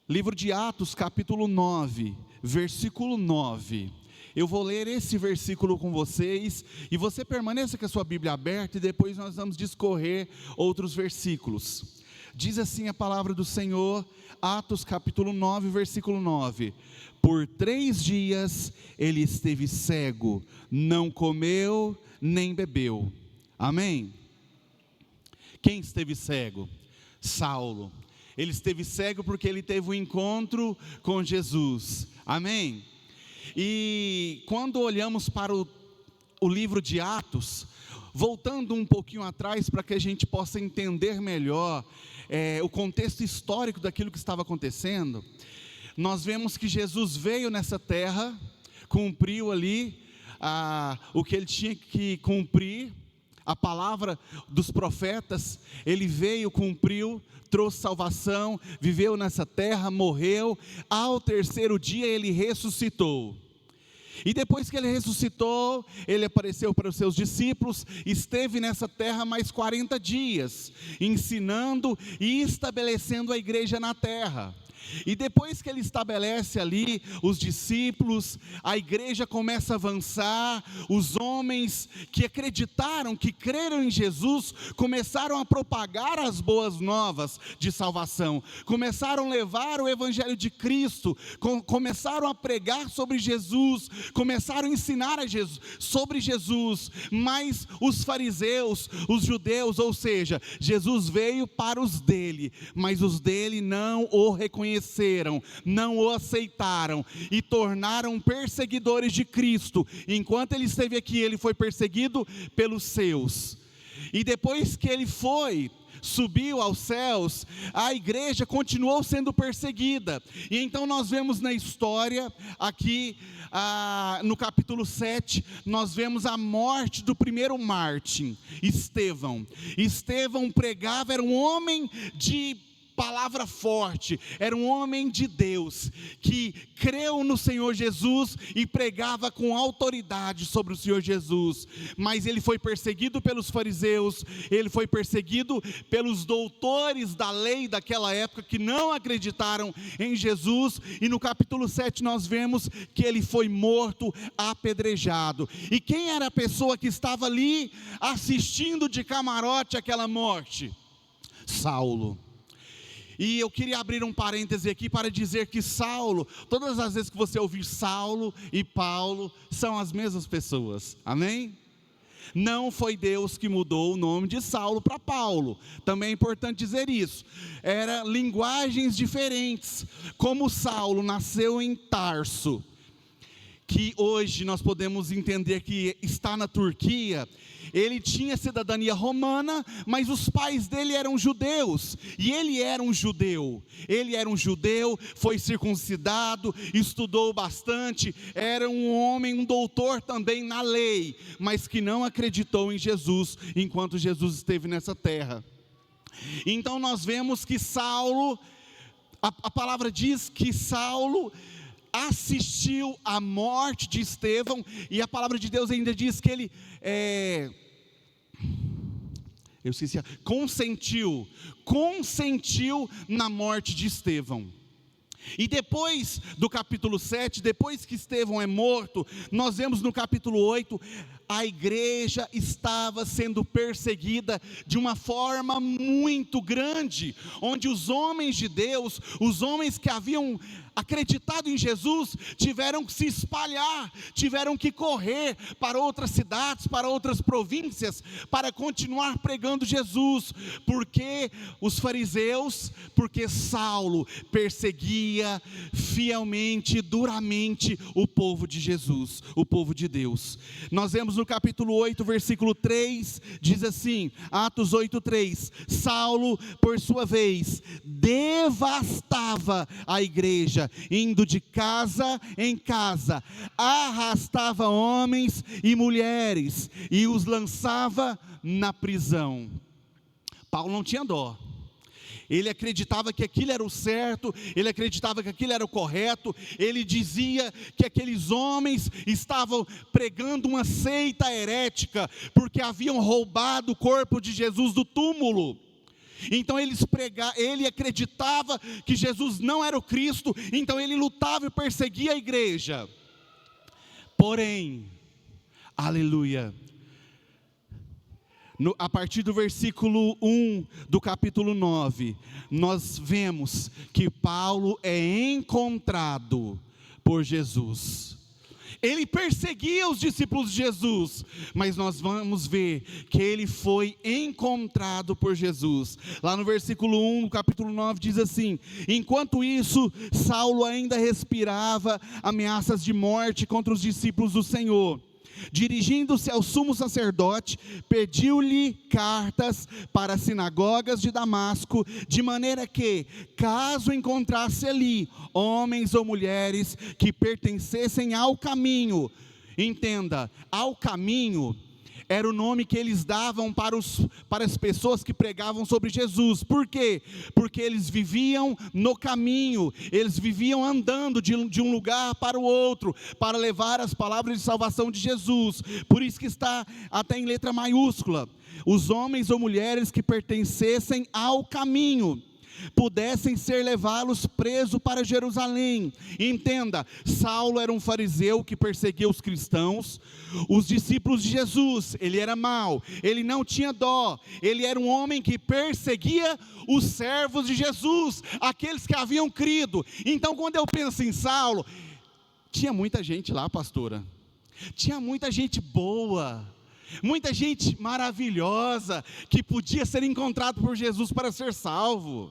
Livro de Atos, capítulo 9, versículo 9. Eu vou ler esse versículo com vocês, e você permaneça com a sua Bíblia aberta, e depois nós vamos discorrer outros versículos. Diz assim a palavra do Senhor, Atos capítulo 9, versículo 9. Por 3 dias ele esteve cego, não comeu nem bebeu. Amém? Quem esteve cego? Saulo. Ele esteve cego porque ele teve um encontro com Jesus. Amém? E quando olhamos para o livro de Atos, voltando um pouquinho atrás para que a gente possa entender melhor o contexto histórico daquilo que estava acontecendo, nós vemos que Jesus veio nessa terra, cumpriu ali o que ele tinha que cumprir, a palavra dos profetas, ele veio, cumpriu, trouxe salvação, viveu nessa terra, morreu, ao 3º dia ele ressuscitou. E depois que ele ressuscitou, ele apareceu para os seus discípulos, esteve nessa terra mais 40 dias, ensinando e estabelecendo a igreja na terra. E depois que ele estabelece ali os discípulos, a igreja começa a avançar, os homens que acreditaram, que creram em Jesus, começaram a propagar as boas novas de salvação, começaram a levar o evangelho de Cristo, começaram a pregar sobre Jesus, começaram a ensinar a Jesus, sobre Jesus, mas os fariseus, os judeus, ou seja, Jesus veio para os dele, mas os dele não o reconheceram, não o aceitaram e tornaram perseguidores de Cristo. Enquanto ele esteve aqui, ele foi perseguido pelos seus. E depois que ele subiu aos céus, a igreja continuou sendo perseguida. E então nós vemos na história, aqui no capítulo 7, nós vemos a morte do primeiro mártir, Estevão. Estevão pregava, era um homem de palavra forte, era um homem de Deus, que creu no Senhor Jesus e pregava com autoridade sobre o Senhor Jesus, mas ele foi perseguido pelos fariseus, ele foi perseguido pelos doutores da lei daquela época, que não acreditaram em Jesus, e no capítulo 7 nós vemos que ele foi morto, apedrejado. E quem era a pessoa que estava ali, assistindo de camarote aquela morte? Saulo. E eu queria abrir um parêntese aqui para dizer que Saulo, todas as vezes que você ouvir Saulo e Paulo, são as mesmas pessoas, amém? Não foi Deus que mudou o nome de Saulo para Paulo, também é importante dizer isso, eram linguagens diferentes, como Saulo nasceu em Tarso, que hoje nós podemos entender que está na Turquia. Ele tinha cidadania romana, mas os pais dele eram judeus, e ele era um judeu, foi circuncidado, estudou bastante, era um homem, um doutor também na lei, mas que não acreditou em Jesus, enquanto Jesus esteve nessa terra. Então nós vemos que Saulo, a palavra diz que Saulo assistiu à morte de Estevão, e a palavra de Deus ainda diz que ele consentiu na morte de Estevão. E depois do capítulo 7, depois que Estevão é morto, nós vemos no capítulo 8, a igreja estava sendo perseguida de uma forma muito grande, onde os homens de Deus, os homens que haviam acreditado em Jesus, tiveram que se espalhar, tiveram que correr para outras cidades, para outras províncias, para continuar pregando Jesus, porque os fariseus, porque Saulo perseguia fielmente, duramente o povo de Jesus, o povo de Deus. Nós vemos no capítulo 8, versículo 3, diz assim, Atos 8:3, Saulo, por sua vez, devastava a igreja, indo de casa em casa, arrastava homens e mulheres, e os lançava na prisão. Paulo não tinha dó. Ele acreditava que aquilo era o certo, ele acreditava que aquilo era o correto, ele dizia que aqueles homens estavam pregando uma seita herética, porque haviam roubado o corpo de Jesus do túmulo. Então ele acreditava que Jesus não era o Cristo, então ele lutava e perseguia a igreja. Porém, aleluia, a partir do versículo 1 do capítulo 9, nós vemos que Paulo é encontrado por Jesus. Ele perseguia os discípulos de Jesus, mas nós vamos ver que ele foi encontrado por Jesus. Lá no versículo 1 do capítulo 9 diz assim: enquanto isso, Saulo ainda respirava ameaças de morte contra os discípulos do Senhor. Dirigindo-se ao sumo sacerdote, pediu-lhe cartas para as sinagogas de Damasco, de maneira que, caso encontrasse ali homens ou mulheres que pertencessem ao caminho, entenda, ao caminho era o nome que eles davam para as pessoas que pregavam sobre Jesus. Por quê? Porque eles viviam no caminho, eles viviam andando de um lugar para o outro, para levar as palavras de salvação de Jesus. Por isso que está até em letra maiúscula: os homens ou mulheres que pertencessem ao caminho, pudessem ser levá-los preso para Jerusalém. Entenda, Saulo era um fariseu que perseguia os cristãos. Os discípulos de Jesus, ele era mau, ele não tinha dó, ele era um homem que perseguia os servos de Jesus, aqueles que haviam crido. Então quando eu penso em Saulo, tinha muita gente lá, pastora, tinha muita gente boa, muita gente maravilhosa, que podia ser encontrado por Jesus para ser salvo.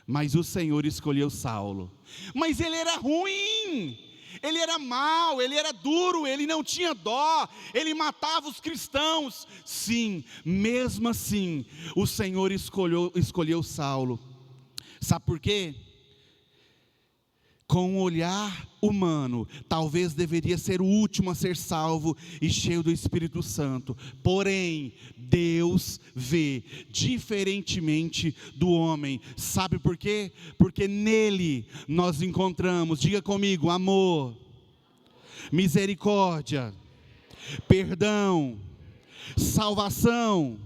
Mas o Senhor escolheu Saulo. Mas ele era ruim, ele era mau, ele era duro, ele não tinha dó, ele matava os cristãos. Sim, mesmo assim, o Senhor escolheu Saulo. Sabe por quê? Com um olhar humano, talvez deveria ser o último a ser salvo e cheio do Espírito Santo. Porém, Deus vê diferentemente do homem. Sabe por quê? Porque nele nós encontramos, diga comigo, amor, misericórdia, perdão, salvação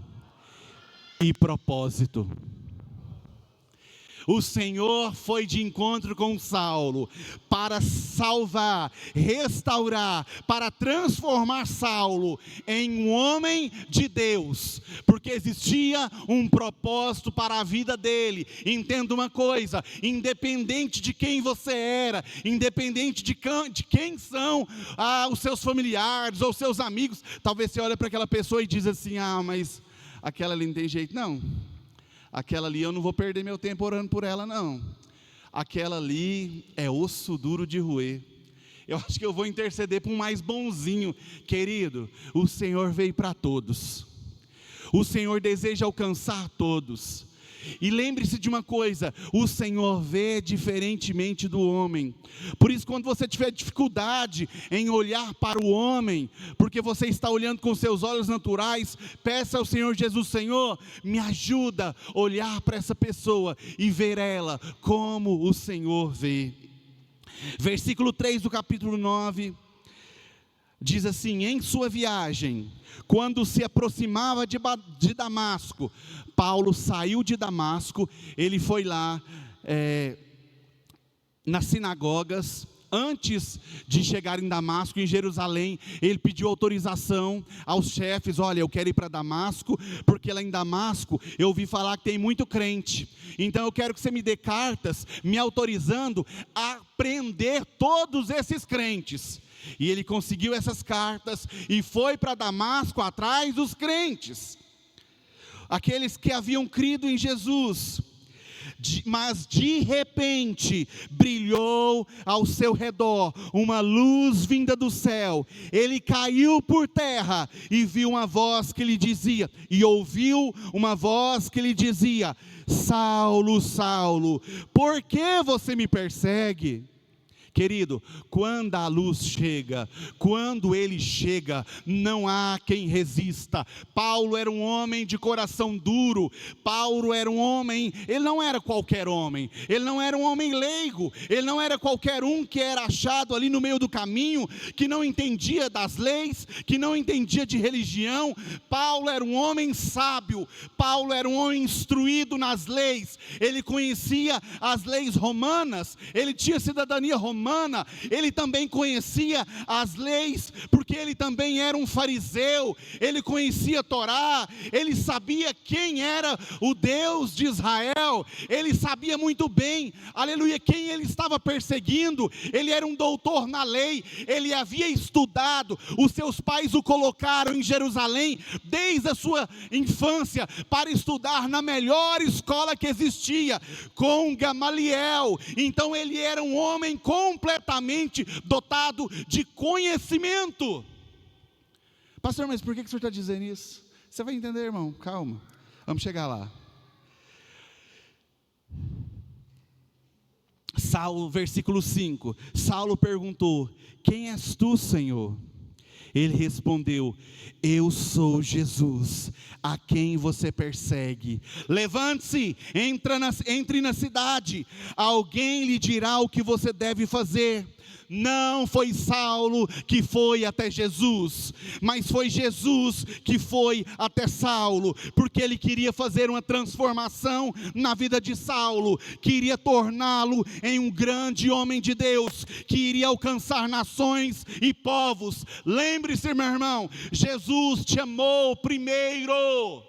e propósito. O Senhor foi de encontro com Saulo para salvar, restaurar, para transformar Saulo em um homem de Deus, porque existia um propósito para a vida dele. Entenda uma coisa: independente de quem você era, independente de quem são os seus familiares ou seus amigos, talvez você olhe para aquela pessoa e diz assim: mas aquela ali não tem jeito não. Aquela ali eu não vou perder meu tempo orando por ela não. Aquela ali é osso duro de roer. Eu acho que eu vou interceder por um mais bonzinho. Querido, o Senhor veio para todos. O Senhor deseja alcançar todos. E lembre-se de uma coisa: o Senhor vê diferentemente do homem. Por isso, quando você tiver dificuldade em olhar para o homem, porque você está olhando com seus olhos naturais, peça ao Senhor Jesus: Senhor, me ajuda a olhar para essa pessoa e ver ela como o Senhor vê. Versículo 3 do capítulo 9 diz assim: em sua viagem, quando se aproximava de Damasco, Paulo saiu de Damasco, ele foi lá nas sinagogas. Antes de chegar em Damasco, em Jerusalém, ele pediu autorização aos chefes: olha, eu quero ir para Damasco, porque lá em Damasco eu ouvi falar que tem muito crente, então eu quero que você me dê cartas me autorizando a prender todos esses crentes. E ele conseguiu essas cartas e foi para Damasco atrás dos crentes, aqueles que haviam crido em Jesus. Mas de repente brilhou ao seu redor uma luz vinda do céu. Ele caiu por terra e viu uma voz que lhe dizia, ouviu uma voz que lhe dizia: Saulo, Saulo, por que você me persegue? Querido, quando a luz chega, quando ele chega, não há quem resista. Paulo era um homem de coração duro, Paulo era um homem, ele não era qualquer homem, ele não era um homem leigo, ele não era qualquer um que era achado ali no meio do caminho, que não entendia das leis, que não entendia de religião. Paulo era um homem sábio, Paulo era um homem instruído nas leis, ele conhecia as leis romanas, ele tinha cidadania romana, ele também conhecia as leis, porque ele também era um fariseu, ele conhecia a Torá, ele sabia quem era o Deus de Israel, ele sabia muito bem, aleluia, quem ele estava perseguindo. Ele era um doutor na lei, ele havia estudado, os seus pais o colocaram em Jerusalém, desde a sua infância, para estudar na melhor escola que existia, com Gamaliel. Então ele era um homem completamente dotado de conhecimento. Pastor, mas por que o senhor está dizendo isso? Você vai entender, irmão, calma, vamos chegar lá. Saulo, versículo 5, Saulo perguntou: quem és tu, Senhor? Ele respondeu: eu sou Jesus, a quem você persegue. Levante-se, entre na cidade, alguém lhe dirá o que você deve fazer. Não foi Saulo que foi até Jesus, mas foi Jesus que foi até Saulo, porque ele queria fazer uma transformação na vida de Saulo, queria torná-lo em um grande homem de Deus, que iria alcançar nações e povos. Lembre-se, meu irmão, Jesus te amou primeiro.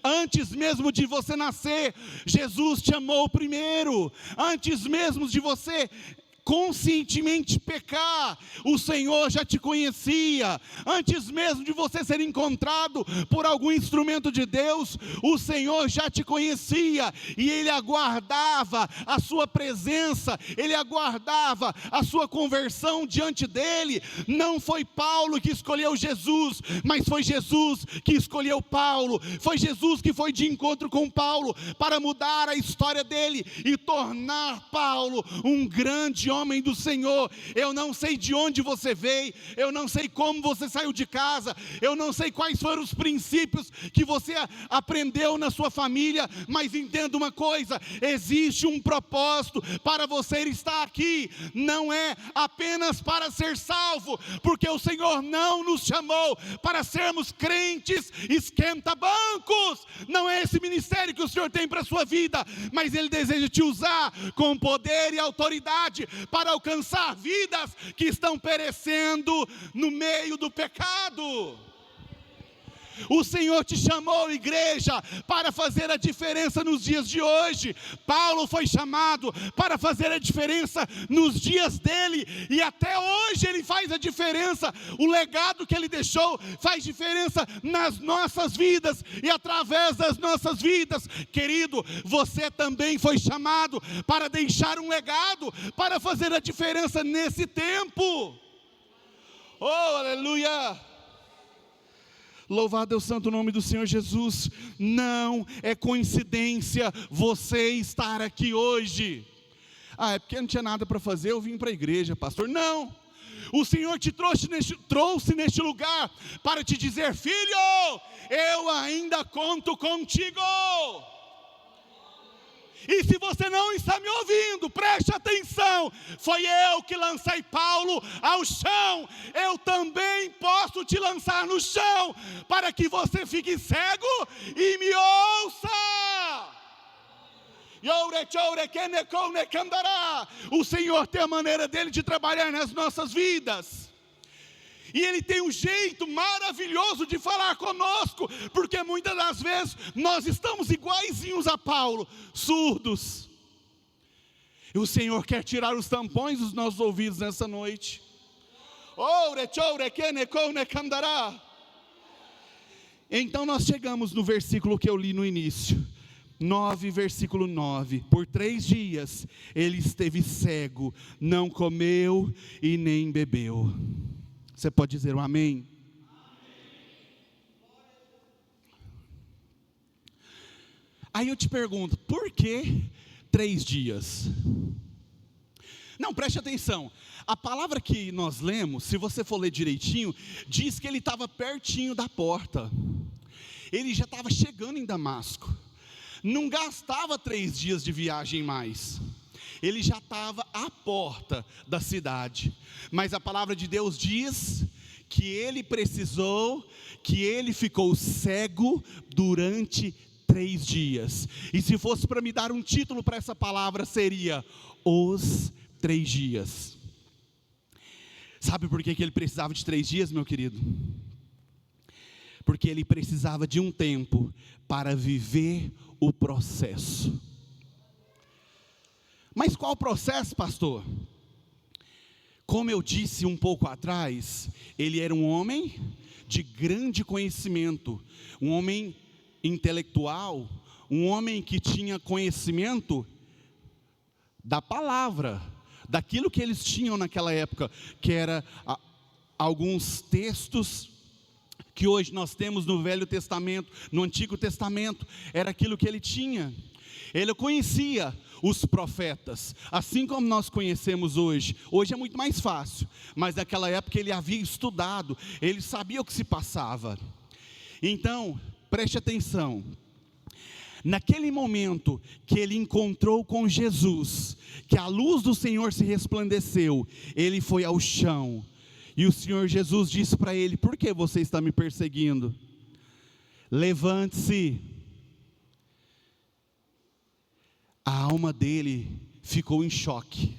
Antes mesmo de você nascer, Jesus te amou primeiro. Antes mesmo de você conscientemente pecar, o Senhor já te conhecia. Antes mesmo de você ser encontrado por algum instrumento de Deus, o Senhor já te conhecia, e Ele aguardava a sua presença, Ele aguardava a sua conversão diante dEle. Não foi Paulo que escolheu Jesus, mas foi Jesus que escolheu Paulo. Foi Jesus que foi de encontro com Paulo, para mudar a história dele, e tornar Paulo um grande homem do Senhor. Eu não sei de onde você veio, eu não sei como você saiu de casa, eu não sei quais foram os princípios que você aprendeu na sua família, mas entenda uma coisa: existe um propósito para você estar aqui. Não é apenas para ser salvo, porque o Senhor não nos chamou para sermos crentes esquenta-bancos. Não é esse ministério que o Senhor tem para a sua vida, mas Ele deseja te usar com poder e autoridade para alcançar vidas que estão perecendo no meio do pecado. O Senhor te chamou, igreja, para fazer a diferença nos dias de hoje. Paulo foi chamado para fazer a diferença nos dias dele, e até hoje ele faz a diferença. O legado que ele deixou faz diferença nas nossas vidas e através das nossas vidas. Querido, você também foi chamado para deixar um legado, para fazer a diferença nesse tempo. Oh, aleluia! Louvado é o santo nome do Senhor Jesus. Não é coincidência você estar aqui hoje. É porque não tinha nada para fazer, eu vim para a igreja, pastor. Não, o Senhor te trouxe neste lugar para te dizer: filho, eu ainda conto contigo. E se você não está me ouvindo, preste atenção. Foi eu que lancei Paulo ao chão, eu também posso te lançar no chão, para que você fique cego e me ouça. O Senhor tem a maneira dele de trabalhar nas nossas vidas, e Ele tem um jeito maravilhoso de falar conosco, porque muitas das vezes nós estamos iguaizinhos a Paulo, surdos. E o Senhor quer tirar os tampões dos nossos ouvidos nessa noite. Então nós chegamos no versículo que eu li no início, 9, versículo 9. Por 3 dias ele esteve cego, não comeu e nem bebeu. Você pode dizer um amém? Aí eu te pergunto, por que 3 dias? Não, preste atenção, a palavra que nós lemos, se você for ler direitinho, diz que ele estava pertinho da porta, ele já estava chegando em Damasco, não gastava 3 dias de viagem mais, ele já estava à porta da cidade, mas a palavra de Deus diz que ele ficou cego durante 3 dias, e se fosse para me dar um título para essa palavra, seria os 3 dias. Sabe por que ele precisava de 3 dias, meu querido? Porque ele precisava de um tempo para viver o processo. Mas qual processo, pastor? Como eu disse um pouco atrás, ele era um homem de grande conhecimento, um homem intelectual, um homem que tinha conhecimento da palavra, daquilo que eles tinham naquela época, que era alguns textos que hoje nós temos no Velho Testamento, no Antigo Testamento, era aquilo que ele tinha. Ele conhecia os profetas, assim como nós conhecemos hoje. Hoje é muito mais fácil, mas naquela época ele havia estudado, ele sabia o que se passava. Então, preste atenção, naquele momento que ele encontrou com Jesus, que a luz do Senhor se resplandeceu, ele foi ao chão, e o Senhor Jesus disse para ele: por que você está me perseguindo? Levante-se. A alma dele ficou em choque.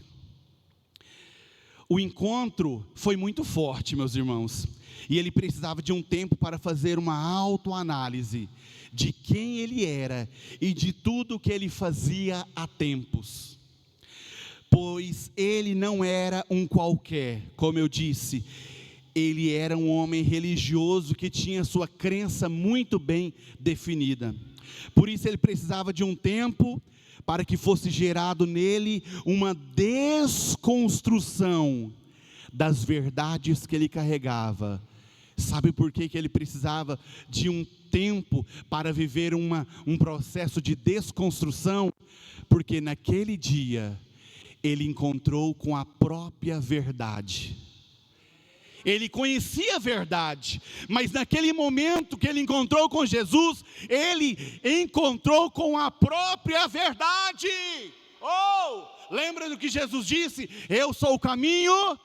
O encontro foi muito forte, meus irmãos, e ele precisava de um tempo para fazer uma autoanálise de quem ele era e de tudo que ele fazia há tempos, pois ele não era um qualquer, como eu disse, ele era um homem religioso que tinha sua crença muito bem definida. Por isso ele precisava de um tempo para que fosse gerado nele uma desconstrução das verdades que ele carregava. Sabe por que ele precisava de um tempo para viver um processo de desconstrução? Porque naquele dia ele encontrou com a própria verdade. Ele conhecia a verdade, mas naquele momento que ele encontrou com Jesus, ele encontrou com a própria verdade. Lembra do que Jesus disse? Eu sou o caminho,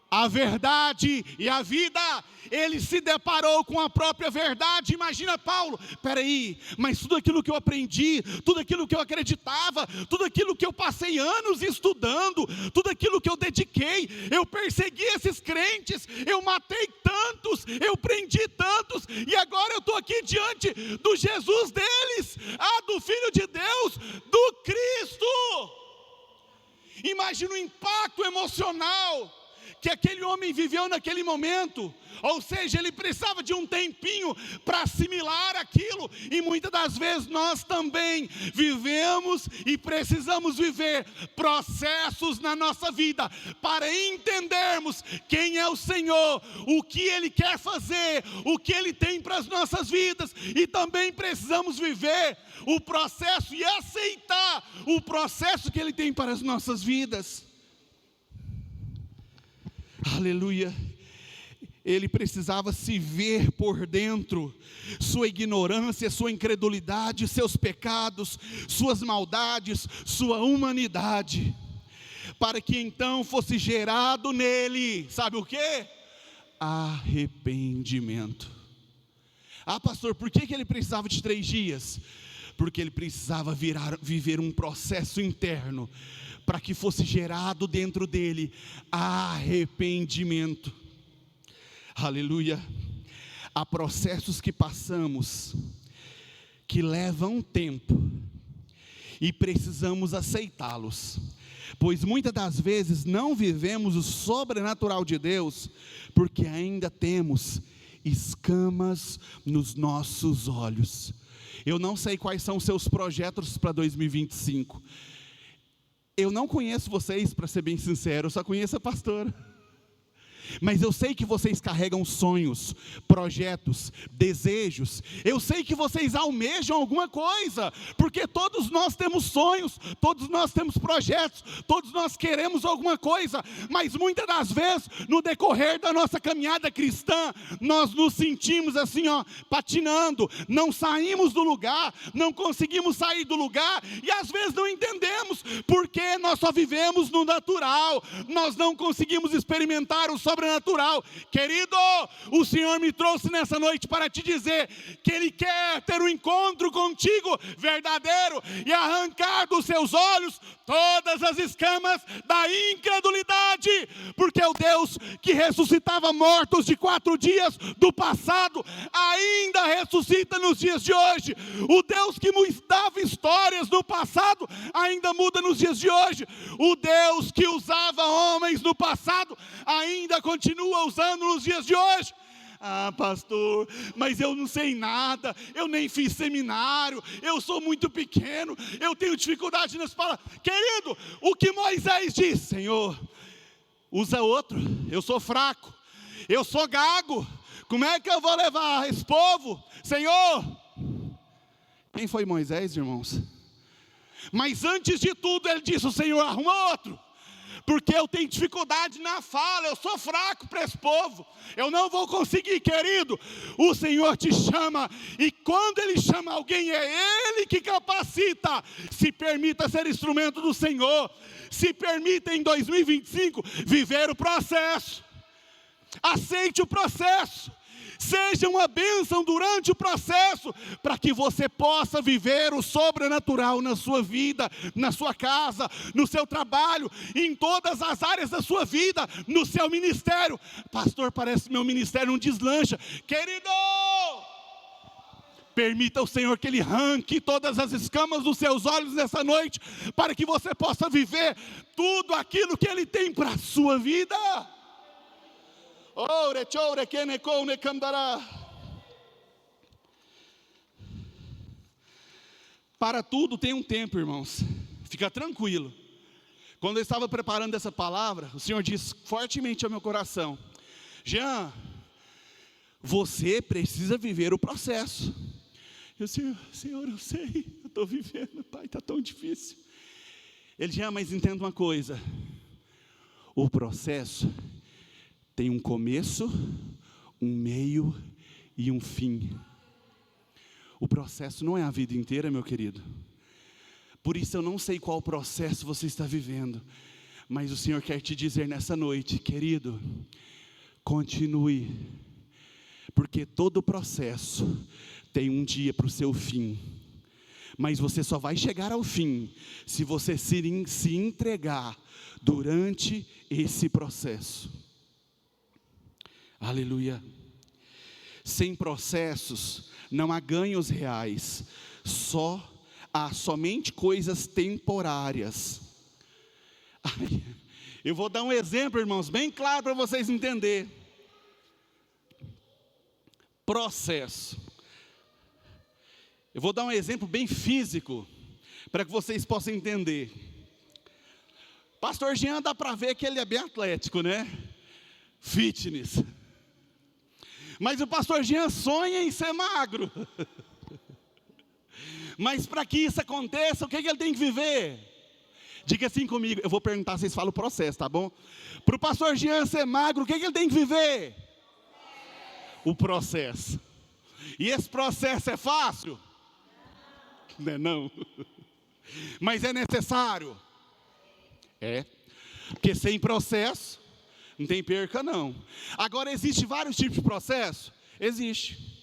a verdade e a vida. Ele se deparou com a própria verdade. Imagina Paulo: peraí, mas tudo aquilo que eu aprendi, tudo aquilo que eu acreditava, tudo aquilo que eu passei anos estudando, tudo aquilo que eu dediquei, eu persegui esses crentes, eu matei tantos, eu prendi tantos, e agora eu estou aqui diante do Jesus deles, do Filho de Deus, do Cristo. Imagina o impacto emocional que aquele homem viveu naquele momento. Ou seja, ele precisava de um tempinho para assimilar aquilo, e muitas das vezes nós também vivemos e precisamos viver processos na nossa vida, para entendermos quem é o Senhor, o que Ele quer fazer, o que Ele tem para as nossas vidas, e também precisamos viver o processo e aceitar o processo que Ele tem para as nossas vidas. Aleluia. Ele precisava se ver por dentro, sua ignorância, sua incredulidade, seus pecados, suas maldades, sua humanidade, para que então fosse gerado nele, sabe o quê? Arrependimento. Pastor, por que ele precisava de 3 dias? Porque ele precisava viver um processo interno, para que fosse gerado dentro dele arrependimento. Aleluia. Há processos que passamos, que levam tempo, e precisamos aceitá-los, pois muitas das vezes não vivemos o sobrenatural de Deus, porque ainda temos escamas nos nossos olhos. Eu não sei quais são os seus projetos para 2025, eu não conheço vocês, para ser bem sincero, eu só conheço a pastora. mas eu sei que vocês carregam sonhos, projetos, desejos. Eu sei que vocês almejam alguma coisa, porque todos nós temos sonhos, todos nós temos projetos, todos nós queremos alguma coisa, mas muitas das vezes, no decorrer da nossa caminhada cristã, nós nos sentimos assim, patinando, não saímos do lugar, não conseguimos sair do lugar, e às vezes não entendemos, porque nós só vivemos no natural, nós não conseguimos experimentar o sobrenatural. Querido, o Senhor me trouxe nessa noite para te dizer que Ele quer ter um encontro contigo verdadeiro e arrancar dos seus olhos todas as escamas da incredulidade, porque o Deus que ressuscitava mortos de 4 dias do passado, ainda ressuscita nos dias de hoje. O Deus que mudava histórias no passado, ainda muda nos dias de hoje. O Deus que usava homens no passado, ainda continua usando nos dias de hoje. Ah, pastor, mas eu não sei nada, eu nem fiz seminário, eu sou muito pequeno, eu tenho dificuldade nas palavras. Querido, o que Moisés disse: Senhor, usa outro, eu sou fraco, eu sou gago, como é que eu vou levar esse povo? Senhor, quem foi Moisés, irmãos? Mas antes de tudo ele disse: o Senhor, arruma outro, porque eu tenho dificuldade na fala, eu sou fraco para esse povo, eu não vou conseguir. Querido, o Senhor te chama, e quando Ele chama alguém, é Ele que capacita. Se permita ser instrumento do Senhor, se permita em 2025 viver o processo, aceite o processo, seja uma bênção durante o processo, para que você possa viver o sobrenatural na sua vida, na sua casa, no seu trabalho, em todas as áreas da sua vida, no seu ministério. Pastor, parece que meu ministério não deslancha. Querido, permita ao Senhor que Ele arranque todas as escamas dos seus olhos nessa noite, para que você possa viver tudo aquilo que Ele tem para a sua vida. Para tudo tem um tempo, irmãos. Fica tranquilo. Quando eu estava preparando essa palavra, o Senhor disse fortemente ao meu coração: Jean, você precisa viver o processo. Eu, Senhor, eu sei, eu estou vivendo, Pai, está tão difícil. Ele: Jean, mas entenda uma coisa, o processo tem um começo, um meio e um fim. O processo não é a vida inteira, meu querido. Por isso eu não sei qual processo você está vivendo, mas o Senhor quer te dizer nessa noite: querido, continue, porque todo processo tem um dia para o seu fim. Mas você só vai chegar ao fim se você se entregar durante esse processo. Aleluia. Sem processos não há ganhos reais, há somente coisas temporárias. Eu vou dar um exemplo, irmãos, bem claro para vocês entenderem. Processo. Eu vou dar um exemplo bem físico, para que vocês possam entender. Pastor Jean, dá para ver que ele é bem atlético, né? Fitness. Mas o pastor Jean sonha em ser magro. Mas para que isso aconteça, o que ele tem que viver? Diga assim comigo, eu vou perguntar, vocês falam o processo, tá bom? Para o pastor Jean ser magro, o que ele tem que viver? O processo. E esse processo é fácil? Não é não. Mas é necessário? É. Porque sem processo não tem perca não. Agora, existe vários tipos de processo? Existe.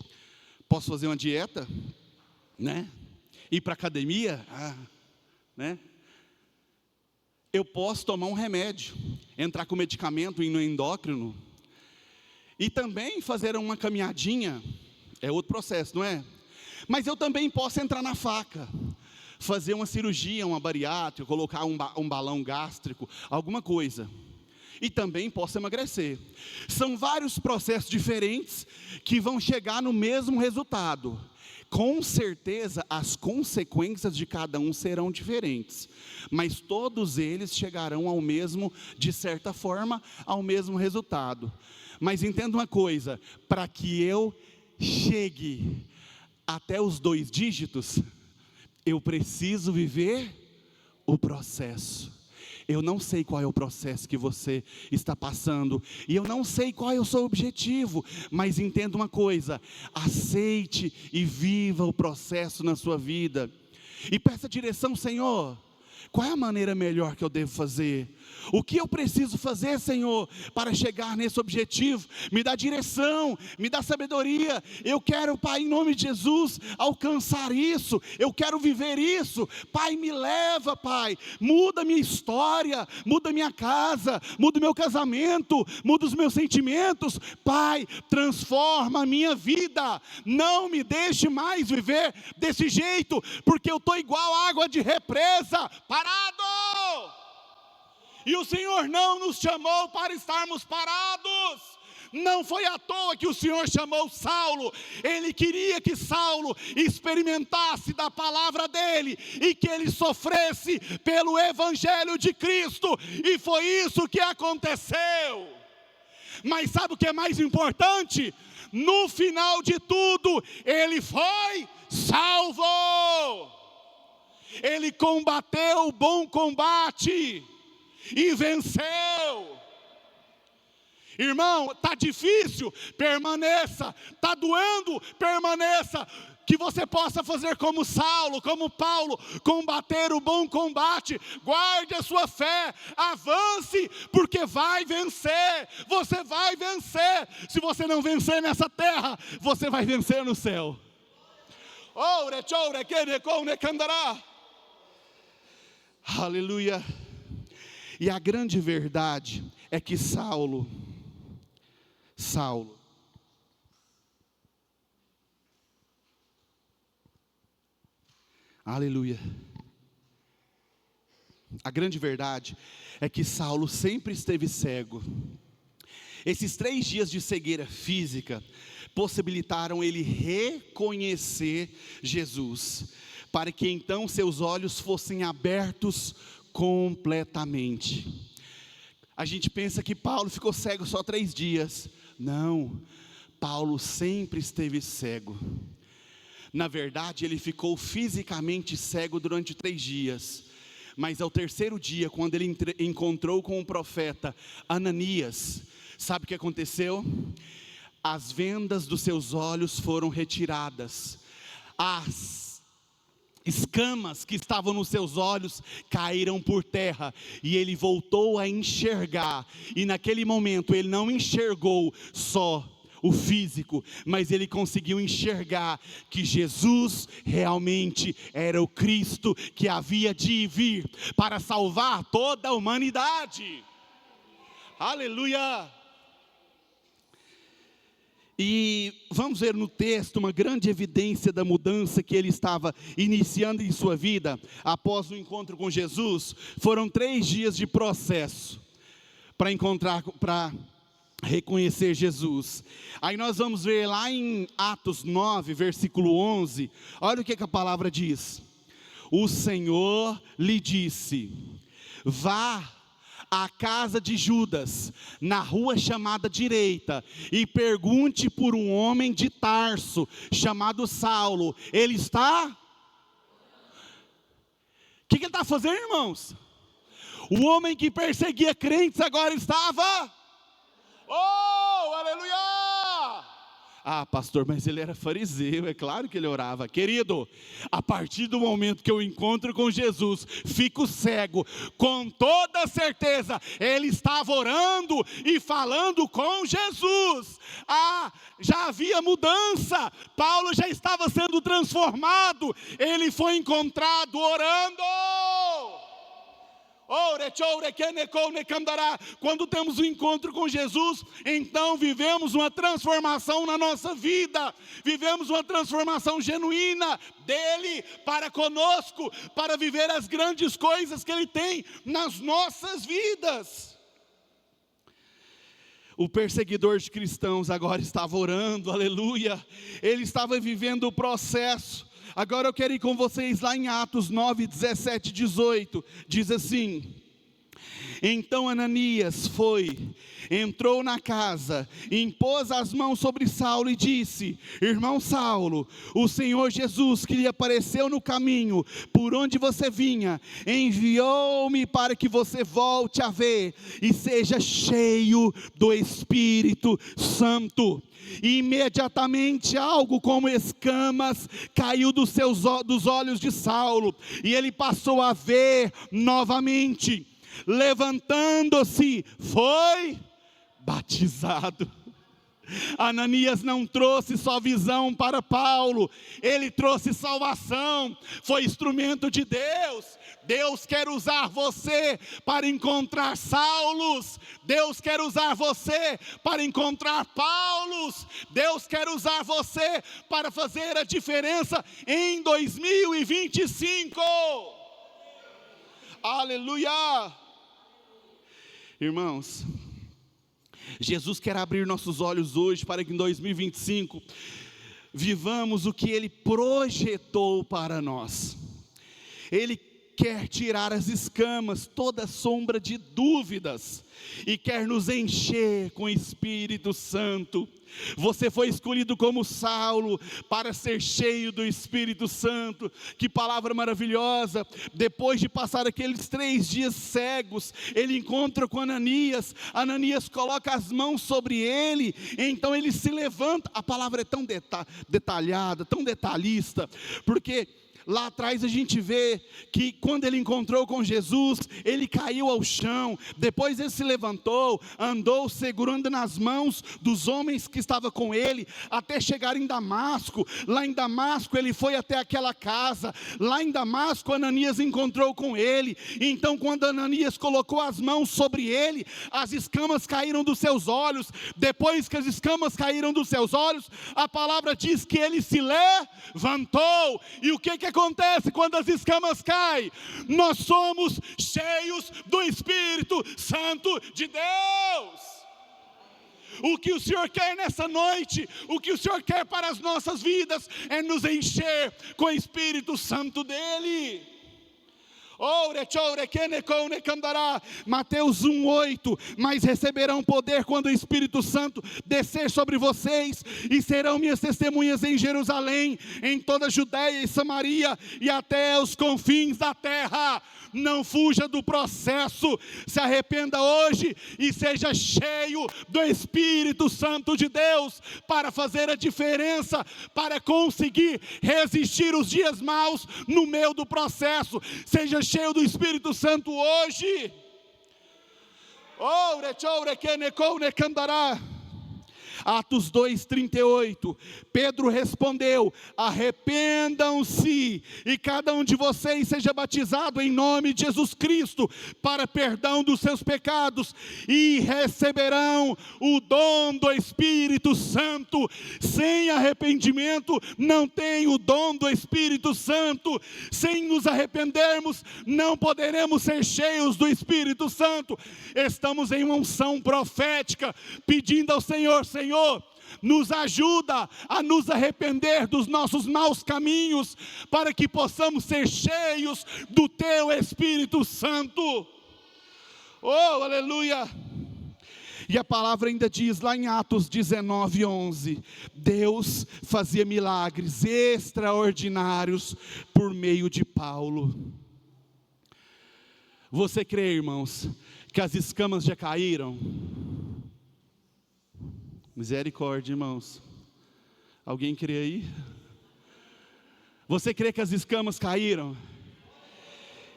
Posso fazer uma dieta, né? Ir para academia, né? Eu posso tomar um remédio, entrar com medicamento, ir no endócrino, e também fazer uma caminhadinha, é outro processo, não é? Mas eu também posso entrar na faca, fazer uma cirurgia, uma bariátrica, colocar um balão gástrico, alguma coisa. E também posso emagrecer. São vários processos diferentes que vão chegar no mesmo resultado. Com certeza as consequências de cada um serão diferentes, mas todos eles chegarão ao mesmo, de certa forma, ao mesmo resultado. Mas entenda uma coisa, para que eu chegue até os 2 dígitos, eu preciso viver o processo. Eu não sei qual é o processo que você está passando, e eu não sei qual é o seu objetivo, mas entenda uma coisa: aceite e viva o processo na sua vida, e peça direção. Senhor, qual é a maneira melhor que eu devo fazer? O que eu preciso fazer, Senhor, para chegar nesse objetivo? Me dá direção, me dá sabedoria. Eu quero, Pai, em nome de Jesus, alcançar isso. Eu quero viver isso. Pai, me leva, Pai. Muda minha história, muda minha casa, muda meu casamento, muda os meus sentimentos. Pai, transforma a minha vida. Não me deixe mais viver desse jeito, porque eu estou igual água de represa, parado. E o Senhor não nos chamou para estarmos parados. Não foi à toa que o Senhor chamou Saulo. Ele queria que Saulo experimentasse da palavra dele, e que ele sofresse pelo Evangelho de Cristo. E foi isso que aconteceu. Mas sabe o que é mais importante? No final de tudo, ele foi salvo. Ele combateu o bom combate e venceu. Irmão, está difícil? Permaneça. Está doendo? Permaneça. Que você possa fazer como Saulo, como Paulo, combater o bom combate. Guarde a sua fé, avance, porque vai vencer. Você vai vencer. Se você não vencer nessa terra, você vai vencer no céu. Aleluia. E a grande verdade é que Saulo, aleluia, a grande verdade é que Saulo sempre esteve cego. Esses 3 dias de cegueira física possibilitaram ele reconhecer Jesus, para que então seus olhos fossem abertos completamente. A gente pensa que Paulo ficou cego só 3 dias. Não, Paulo sempre esteve cego. Na verdade, ele ficou fisicamente cego durante 3 dias. Mas ao 3º dia, quando ele encontrou com o profeta Ananias, sabe o que aconteceu? As vendas dos seus olhos foram retiradas. As escamas que estavam nos seus olhos caíram por terra, e ele voltou a enxergar. E naquele momento ele não enxergou só o físico, mas ele conseguiu enxergar que Jesus realmente era o Cristo que havia de vir para salvar toda a humanidade. Aleluia. E vamos ver no texto uma grande evidência da mudança que ele estava iniciando em sua vida após o encontro com Jesus. Foram 3 dias de processo para reconhecer Jesus. Aí nós vamos ver lá em Atos 9, versículo 11, olha o que a palavra diz: o Senhor lhe disse: vá à casa de Judas, na rua chamada direita, e pergunte por um homem de Tarso, chamado Saulo. Ele está... O que ele está fazendo, irmãos? O homem que perseguia crentes agora estava... Oh, aleluia! Ah, pastor, mas ele era fariseu, é claro que ele orava. Querido, a partir do momento que eu encontro com Jesus, fico cego, com toda certeza, ele estava orando e falando com Jesus. Ah, já havia mudança, Paulo já estava sendo transformado, ele foi encontrado orando. Quando temos um encontro com Jesus, então vivemos uma transformação na nossa vida, vivemos uma transformação genuína dele para conosco, para viver as grandes coisas que ele tem nas nossas vidas. O perseguidor de cristãos agora estava orando, aleluia. Ele estava vivendo o processo. Agora eu quero ir com vocês lá em Atos 9, 17 e 18. Diz assim: então Ananias entrou na casa, impôs as mãos sobre Saulo e disse: irmão Saulo, o Senhor Jesus, que lhe apareceu no caminho, por onde você vinha, enviou-me para que você volte a ver, e seja cheio do Espírito Santo. E imediatamente algo como escamas caiu dos olhos de Saulo, e ele passou a ver novamente. Levantando-se, foi batizado. Ananias não trouxe só visão para Paulo, ele trouxe salvação, foi instrumento de Deus. Deus quer usar você para encontrar Saulos, Deus quer usar você para encontrar Paulos, Deus quer usar você para fazer a diferença em 2025. Aleluia! Irmãos, Jesus quer abrir nossos olhos hoje para que em 2025 vivamos o que Ele projetou para nós. Ele quer tirar as escamas, toda sombra de dúvidas, e quer nos encher com o Espírito Santo. Você foi escolhido como Saulo para ser cheio do Espírito Santo. Que palavra maravilhosa. Depois de passar aqueles 3 dias cegos, ele encontra com Ananias. Ananias coloca as mãos sobre ele, então ele se levanta. A palavra é tão detalhada, tão detalhista, porque lá atrás a gente vê que quando ele encontrou com Jesus, ele caiu ao chão, depois ele se levantou, andou segurando nas mãos dos homens que estavam com ele, até chegar em Damasco. Lá em Damasco ele foi até aquela casa, lá em Damasco Ananias encontrou com ele. Então quando Ananias colocou as mãos sobre ele, as escamas caíram dos seus olhos. Depois que as escamas caíram dos seus olhos, a palavra diz que ele se levantou. E o que acontece quando as escamas caem? Nós somos cheios do Espírito Santo de Deus. O que o Senhor quer nessa noite, o que o Senhor quer para as nossas vidas, é nos encher com o Espírito Santo dEle. Mateus 1:8, mas receberão poder quando o Espírito Santo descer sobre vocês, e serão minhas testemunhas em Jerusalém, em toda a Judeia e Samaria, e até os confins da terra. Não fuja do processo, se arrependa hoje, e seja cheio do Espírito Santo de Deus, para fazer a diferença, para conseguir resistir os dias maus no meio do processo. Seja cheio do Espírito Santo hoje. Atos 2:38, Pedro respondeu: arrependam-se e cada um de vocês seja batizado em nome de Jesus Cristo para perdão dos seus pecados, e receberão o dom do Espírito Santo. Sem arrependimento não tem o dom do Espírito Santo. Sem nos arrependermos não poderemos ser cheios do Espírito Santo. Estamos em uma unção profética, pedindo ao Senhor: Senhor, nos ajuda a nos arrepender dos nossos maus caminhos, para que possamos ser cheios do Teu Espírito Santo. Oh, aleluia! E a palavra ainda diz lá em Atos 19:11, Deus fazia milagres extraordinários por meio de Paulo. Você crê, irmãos, que as escamas já caíram? Misericórdia, irmãos. Alguém crê aí? Você crê que as escamas caíram?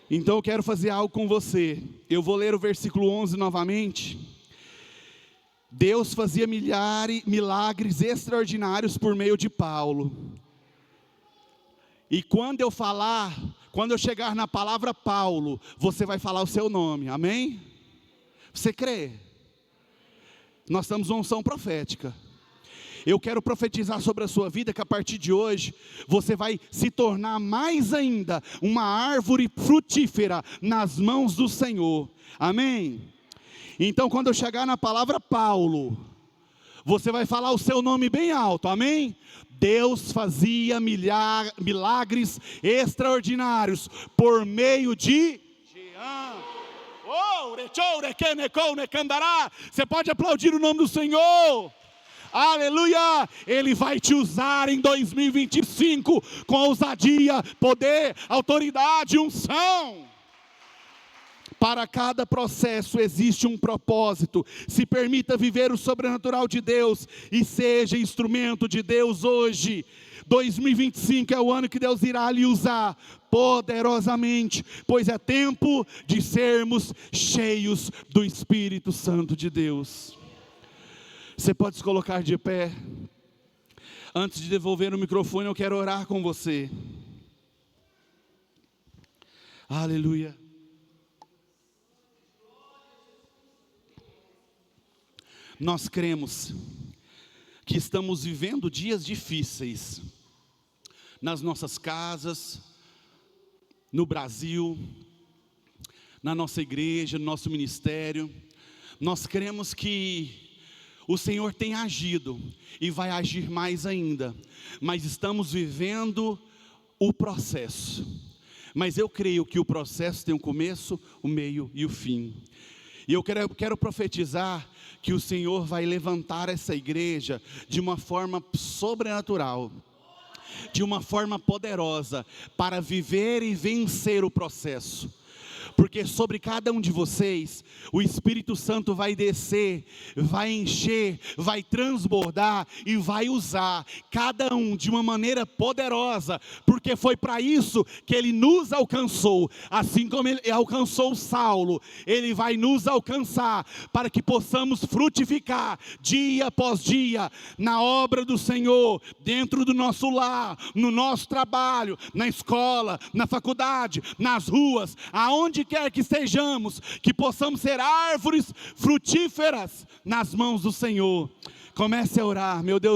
Então eu quero fazer algo com você. Eu vou ler o versículo 11 novamente. Deus fazia milagres extraordinários por meio de Paulo. E quando eu chegar na palavra Paulo, você vai falar o seu nome, amém? Você crê? Nós estamos numa unção profética. Eu quero profetizar sobre a sua vida que a partir de hoje você vai se tornar mais ainda uma árvore frutífera nas mãos do Senhor. Amém? Então, quando eu chegar na palavra Paulo, você vai falar o seu nome bem alto, amém? Deus fazia milagres extraordinários por meio de Jean. Você pode aplaudir o nome do Senhor. Aleluia! Ele vai te usar em 2025 com ousadia, poder, autoridade e unção. Para cada processo existe um propósito. Se permita viver o sobrenatural de Deus e seja instrumento de Deus hoje. 2025 é o ano que Deus irá lhe usar poderosamente, pois é tempo de sermos cheios do Espírito Santo de Deus. Você pode se colocar de pé. Antes de devolver o microfone, eu quero orar com você. Aleluia. Nós cremos que estamos vivendo dias difíceis nas nossas casas, no Brasil, na nossa igreja, no nosso ministério. Nós cremos que o Senhor tem agido e vai agir mais ainda, mas estamos vivendo o processo. Mas eu creio que o processo tem um começo, o meio e o fim. E eu quero profetizar que o Senhor vai levantar essa igreja de uma forma sobrenatural, de uma forma poderosa, para viver e vencer o processo. Porque sobre cada um de vocês, o Espírito Santo vai descer, vai encher, vai transbordar e vai usar cada um de uma maneira poderosa, porque foi para isso que Ele nos alcançou, assim como Ele alcançou Saulo, Ele vai nos alcançar, para que possamos frutificar dia após dia, na obra do Senhor, dentro do nosso lar, no nosso trabalho, na escola, na faculdade, nas ruas, aonde quer que estejamos, que possamos ser árvores frutíferas nas mãos do Senhor. Comece a orar, meu Deus.